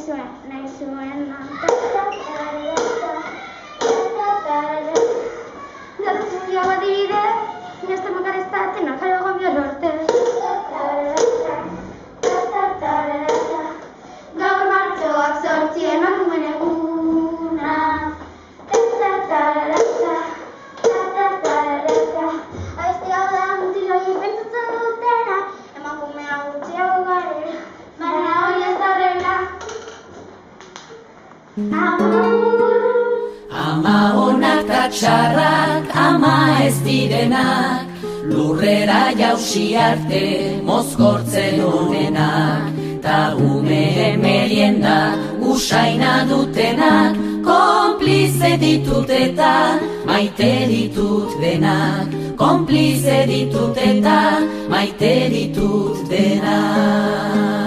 nahi zuena. Dato zuzia bat dibide, neste makarestatzen alfaro mi orte. Gaur martxoak zortzien emakumeen eguna. Abeste hau da mutilo horiek pentsatzen dutena, emakumea gutxiago garela, baina hori ez da horrela. Ama onak ta txarrak, ama ez direnak, lurrera jausi arte mozkortzen honenak, ta ume merienda usaina dutenak, konplize ditut eta maite ditut denak, konplize ditut eta maite ditut denak.